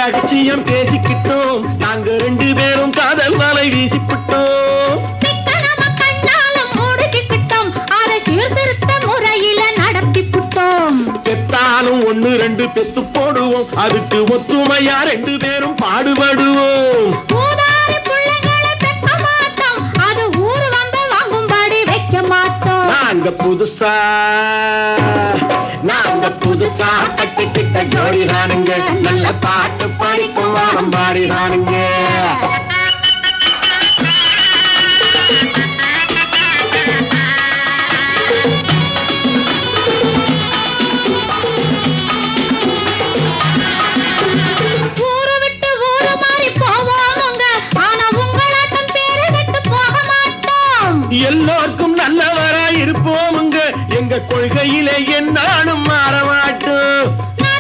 ரகசியம் பேசிக்கிட்டோம், நாங்க 2 பேரும் காதல் வலை வீசிக்கிட்டோம். சிக்கனமா கண்ணாலும் முடிச்சுக்கிட்டோம், அதை சீர்திருத்த முறையில நடத்திவிட்டோம். பெத்தாலும் 1 2 பெத்து போடுவோம், அதுக்கு ஒத்துமையா 2 பேரும் பாடுபடுவோம். ஊதாரி பிள்ளைகளை பெக்க மாட்டோம், அது ஊரு வந்து வாங்கும்படி வைக்க மாட்டோம். நாங்க புதுசா கட்டிக்கிட்ட ஜோடி தானுங்க, நல்ல பாட்டு படிக்கும் வாரம் பாடி தானுங்க.